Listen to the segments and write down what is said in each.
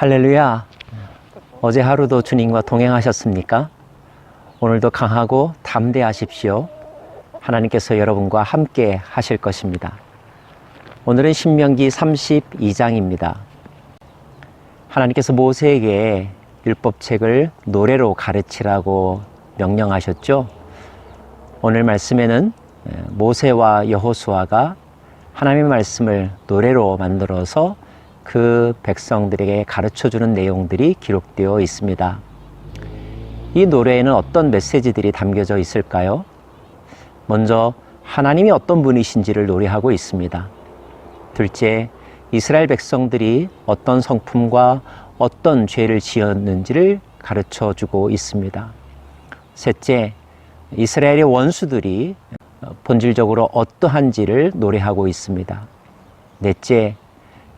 할렐루야. 어제 하루도 주님과 동행하셨습니까? 오늘도 강하고 담대하십시오. 하나님께서 여러분과 함께 하실 것입니다. 오늘은 신명기 32장입니다. 하나님께서 모세에게 율법책을 노래로 가르치라고 명령하셨죠. 오늘 말씀에는 모세와 여호수아가 하나님의 말씀을 노래로 만들어서 그 백성들에게 가르쳐주는 내용들이 기록되어 있습니다. 이 노래에는 어떤 메시지들이 담겨져 있을까요? 먼저 하나님이 어떤 분이신지를 노래하고 있습니다. 둘째, 이스라엘 백성들이 어떤 성품과 어떤 죄를 지었는지를 가르쳐주고 있습니다. 셋째, 이스라엘의 원수들이 본질적으로 어떠한지를 노래하고 있습니다. 넷째,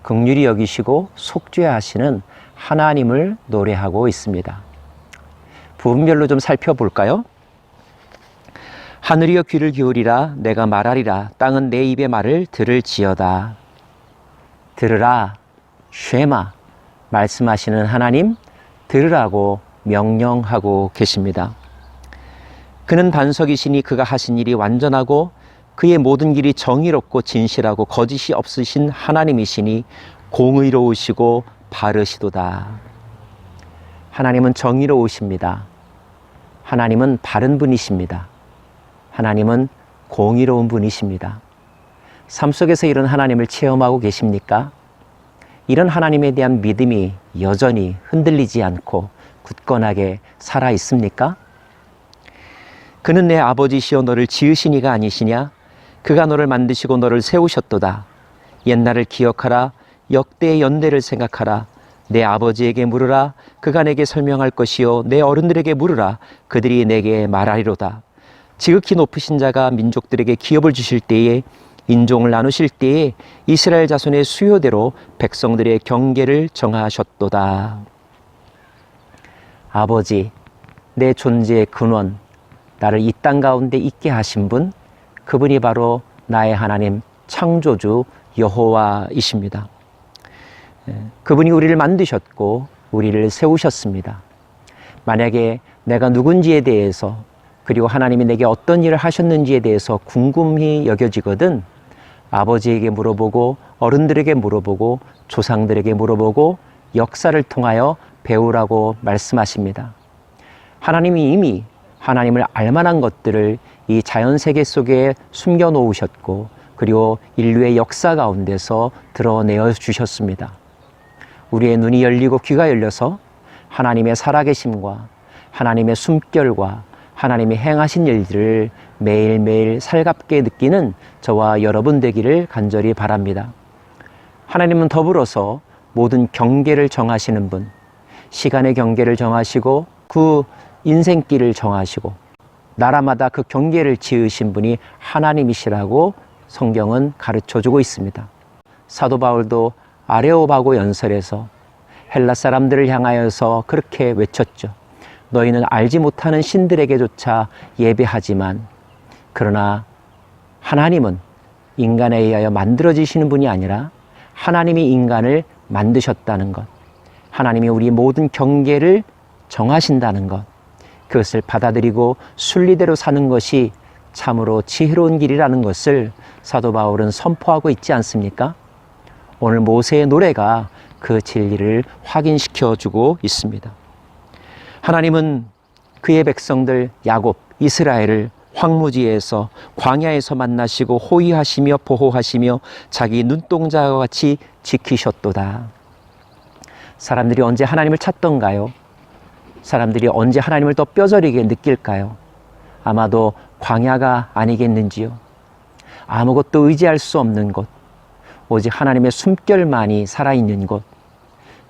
긍휼히 여기시고 속죄하시는 하나님을 노래하고 있습니다. 부분별로 좀 살펴볼까요? 하늘이여 귀를 기울이라 내가 말하리라 땅은 내 입의 말을 들을지어다. 들으라, 쉐마, 말씀하시는 하나님 들으라고 명령하고 계십니다. 그는 반석이시니 그가 하신 일이 완전하고 그의 모든 길이 정의롭고 진실하고 거짓이 없으신 하나님이시니 공의로우시고 바르시도다. 하나님은 정의로우십니다. 하나님은 바른 분이십니다. 하나님은 공의로운 분이십니다. 삶 속에서 이런 하나님을 체험하고 계십니까? 이런 하나님에 대한 믿음이 여전히 흔들리지 않고 굳건하게 살아 있습니까? 그는 내 아버지시여 너를 지으신 이가 아니시냐? 그가 너를 만드시고 너를 세우셨도다. 옛날을 기억하라. 역대의 연대를 생각하라. 내 아버지에게 물으라. 그가 내게 설명할 것이요 내 어른들에게 물으라. 그들이 내게 말하리로다. 지극히 높으신 자가 민족들에게 기업을 주실 때에 인종을 나누실 때에 이스라엘 자손의 수요대로 백성들의 경계를 정하셨도다. 아버지, 내 존재의 근원, 나를 이 땅 가운데 있게 하신 분, 그분이 바로 나의 하나님 창조주 여호와이십니다. 그분이 우리를 만드셨고 우리를 세우셨습니다. 만약에 내가 누군지에 대해서 그리고 하나님이 내게 어떤 일을 하셨는지에 대해서 궁금히 여겨지거든 아버지에게 물어보고 어른들에게 물어보고 조상들에게 물어보고 역사를 통하여 배우라고 말씀하십니다. 하나님이 이미 하나님을 알만한 것들을 이 자연세계 속에 숨겨놓으셨고 그리고 인류의 역사 가운데서 드러내어 주셨습니다. 우리의 눈이 열리고 귀가 열려서 하나님의 살아계심과 하나님의 숨결과 하나님이 행하신 일들을 매일매일 살갑게 느끼는 저와 여러분 되기를 간절히 바랍니다. 하나님은 더불어서 모든 경계를 정하시는 분, 시간의 경계를 정하시고 그 인생길을 정하시고 나라마다 그 경계를 지으신 분이 하나님이시라고 성경은 가르쳐주고 있습니다. 사도 바울도 아레오바고 연설에서 헬라 사람들을 향하여서 그렇게 외쳤죠. 너희는 알지 못하는 신들에게조차 예배하지만 그러나 하나님은 인간에 의하여 만들어지시는 분이 아니라 하나님이 인간을 만드셨다는 것, 하나님이 우리 모든 경계를 정하신다는 것, 그것을 받아들이고 순리대로 사는 것이 참으로 지혜로운 길이라는 것을 사도 바울은 선포하고 있지 않습니까? 오늘 모세의 노래가 그 진리를 확인시켜주고 있습니다. 하나님은 그의 백성들 야곱, 이스라엘을 황무지에서 광야에서 만나시고 호위하시며 보호하시며 자기 눈동자와 같이 지키셨도다. 사람들이 언제 하나님을 찾던가요? 사람들이 언제 하나님을 더 뼈저리게 느낄까요? 아마도 광야가 아니겠는지요. 아무것도 의지할 수 없는 곳, 오직 하나님의 숨결만이 살아있는 곳.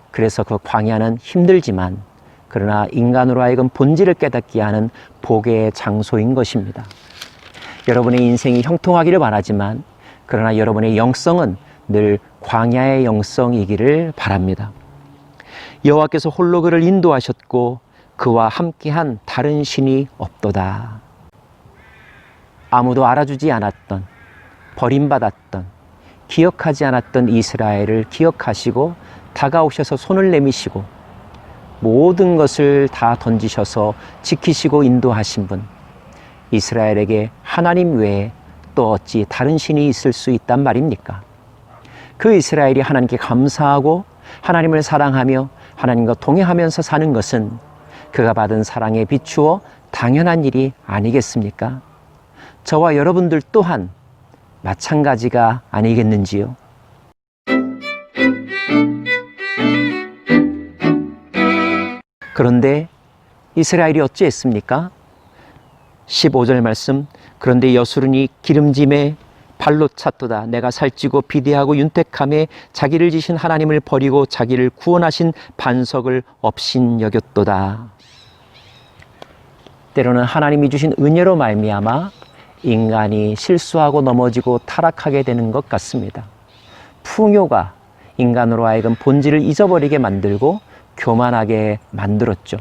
그래서 그 광야는 힘들지만 그러나 인간으로 하여금 본질을 깨닫게 하는 복의 장소인 것입니다. 여러분의 인생이 형통하기를 바라지만 그러나 여러분의 영성은 늘 광야의 영성이기를 바랍니다. 여호와께서 홀로 그를 인도하셨고 그와 함께한 다른 신이 없도다. 아무도 알아주지 않았던, 버림받았던, 기억하지 않았던 이스라엘을 기억하시고 다가오셔서 손을 내미시고 모든 것을 다 던지셔서 지키시고 인도하신 분, 이스라엘에게 하나님 외에 또 어찌 다른 신이 있을 수 있단 말입니까? 그 이스라엘이 하나님께 감사하고 하나님을 사랑하며 하나님과 동행하면서 사는 것은 그가 받은 사랑에 비추어 당연한 일이 아니겠습니까? 저와 여러분들 또한 마찬가지가 아니겠는지요? 그런데 이스라엘이 어찌했습니까? 15절 말씀, 그런데 여수run이 기름짐에 발로 찼도다. 내가 살찌고 비대하고 윤택함에 자기를 지신 하나님을 버리고 자기를 구원하신 반석을 업신 여겼도다. 때로는 하나님이 주신 은혜로 말미암아 인간이 실수하고 넘어지고 타락하게 되는 것 같습니다. 풍요가 인간으로 하여금 본질을 잊어버리게 만들고 교만하게 만들었죠.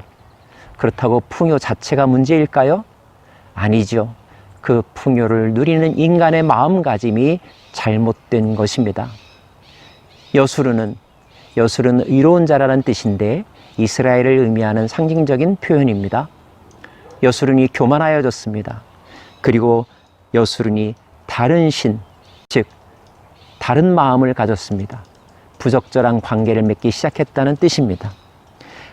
그렇다고 풍요 자체가 문제일까요? 아니죠. 그 풍요를 누리는 인간의 마음가짐이 잘못된 것입니다. 여수르는 의로운 자라는 뜻인데 이스라엘을 의미하는 상징적인 표현입니다. 여수run이 교만하여졌습니다. 그리고 여수run이 다른 신, 즉 다른 마음을 가졌습니다. 부적절한 관계를 맺기 시작했다는 뜻입니다.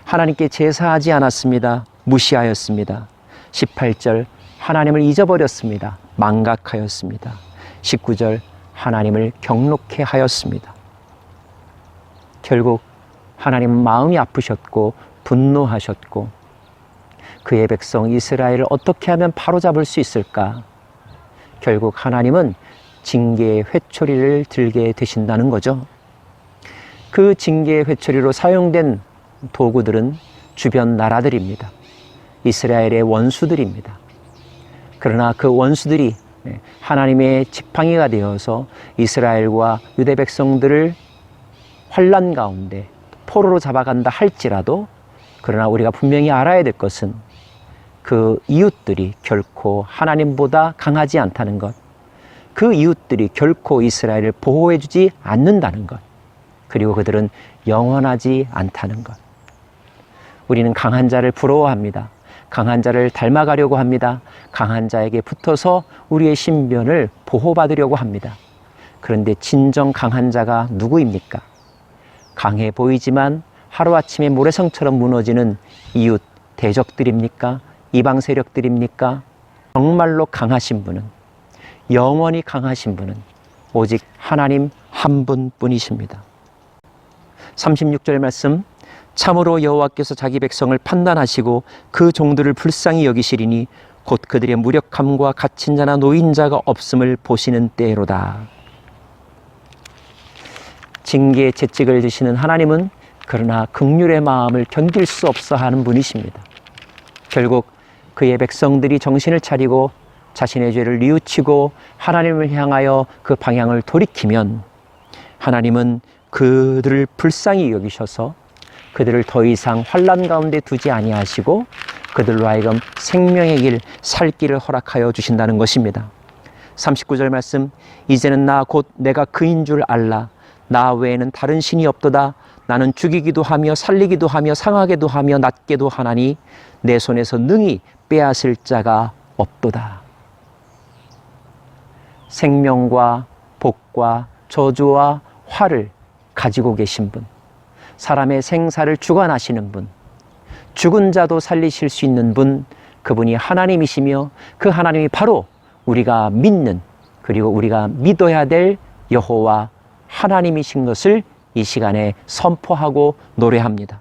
하나님께 제사하지 않았습니다. 무시하였습니다. 18절 하나님을 잊어버렸습니다. 망각하였습니다. 19절 하나님을 경록해 하였습니다. 결국 하나님은 마음이 아프셨고 분노하셨고 그의 백성 이스라엘을 어떻게 하면 바로잡을 수 있을까? 결국 하나님은 징계의 회초리를 들게 되신다는 거죠. 그 징계의 회초리로 사용된 도구들은 주변 나라들입니다. 이스라엘의 원수들입니다. 그러나 그 원수들이 하나님의 지팡이가 되어서 이스라엘과 유대 백성들을 환난 가운데 포로로 잡아간다 할지라도, 그러나 우리가 분명히 알아야 될 것은 그 이웃들이 결코 하나님보다 강하지 않다는 것, 그 이웃들이 결코 이스라엘을 보호해 주지 않는다는 것, 그리고 그들은 영원하지 않다는 것. 우리는 강한 자를 부러워합니다. 강한 자를 닮아가려고 합니다. 강한 자에게 붙어서 우리의 신변을 보호받으려고 합니다. 그런데 진정 강한 자가 누구입니까? 강해 보이지만 하루아침에 모래성처럼 무너지는 이웃 대적들입니까? 이방 세력들입니까? 정말로 강하신 분은, 영원히 강하신 분은 오직 하나님 한 분뿐이십니다. 36절 말씀, 참으로 여호와께서 자기 백성을 판단하시고 그 종들을 불쌍히 여기시리니 곧 그들의 무력함과 갇힌 자나 노인자가 없음을 보시는 때로다. 징계의 채찍을 드시는 하나님은 그러나 긍휼의 마음을 견딜 수 없어 하는 분이십니다. 결국 그의 백성들이 정신을 차리고 자신의 죄를 뉘우치고 하나님을 향하여 그 방향을 돌이키면 하나님은 그들을 불쌍히 여기셔서 그들을 더 이상 환난 가운데 두지 아니하시고 그들로 하여금 생명의 길, 살 길을 허락하여 주신다는 것입니다. 39절 말씀, 이제는 나 곧 내가 그인 줄 알라. 나 외에는 다른 신이 없도다. 나는 죽이기도 하며 살리기도 하며 상하게도 하며 낫게도 하나니 내 손에서 능히 빼앗을 자가 없도다. 생명과 복과 저주와 화를 가지고 계신 분, 사람의 생사를 주관하시는 분, 죽은 자도 살리실 수 있는 분, 그분이 하나님이시며 그 하나님이 바로 우리가 믿는, 그리고 우리가 믿어야 될 여호와 하나님이신 것을 이 시간에 선포하고 노래합니다.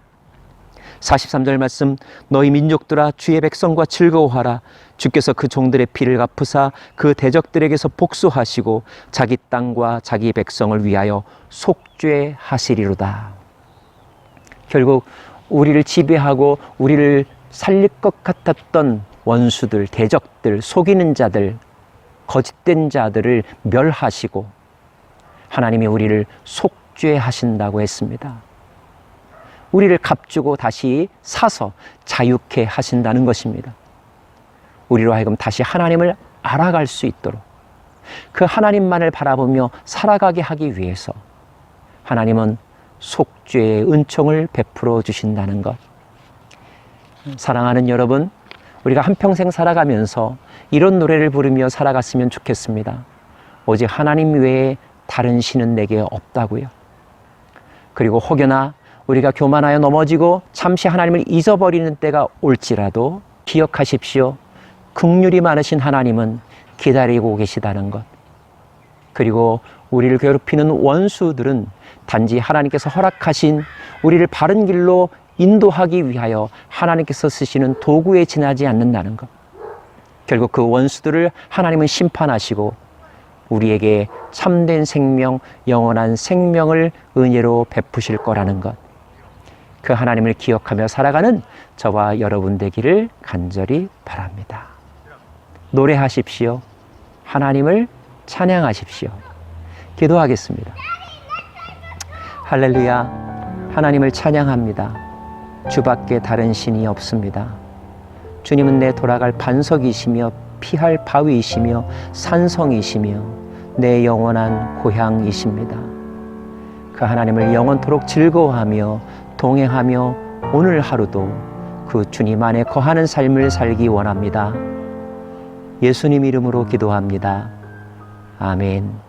43절 말씀, 너희 민족들아 주의 백성과 즐거워하라. 주께서 그 종들의 피를 갚으사 그 대적들에게서 복수하시고 자기 땅과 자기 백성을 위하여 속죄하시리로다. 결국 우리를 지배하고 우리를 살릴 것 같았던 원수들, 대적들, 속이는 자들, 거짓된 자들을 멸하시고 하나님이 우리를 속죄하신다고 했습니다. 우리를 값주고 다시 사서 자유케 하신다는 것입니다. 우리로 하여금 다시 하나님을 알아갈 수 있도록, 그 하나님만을 바라보며 살아가게 하기 위해서 하나님은 속죄의 은총을 베풀어 주신다는 것. 사랑하는 여러분, 우리가 한평생 살아가면서 이런 노래를 부르며 살아갔으면 좋겠습니다. 오직 하나님 외에 다른 신은 내게 없다고요. 그리고 혹여나 우리가 교만하여 넘어지고 잠시 하나님을 잊어버리는 때가 올지라도 기억하십시오. 긍휼이 많으신 하나님은 기다리고 계시다는 것. 그리고 우리를 괴롭히는 원수들은 단지 하나님께서 허락하신 우리를 바른 길로 인도하기 위하여 하나님께서 쓰시는 도구에 지나지 않는다는 것. 결국 그 원수들을 하나님은 심판하시고 우리에게 참된 생명, 영원한 생명을 은혜로 베푸실 거라는 것. 그 하나님을 기억하며 살아가는 저와 여러분 되기를 간절히 바랍니다. 노래하십시오. 하나님을 찬양하십시오. 기도하겠습니다. 할렐루야. 하나님을 찬양합니다. 주밖에 다른 신이 없습니다. 주님은 내 돌아갈 반석이시며 피할 바위이시며 산성이시며 내 영원한 고향이십니다. 그 하나님을 영원토록 즐거워하며 동행하며 오늘 하루도 그 주님 안에 거하는 삶을 살기 원합니다. 예수님 이름으로 기도합니다. 아멘.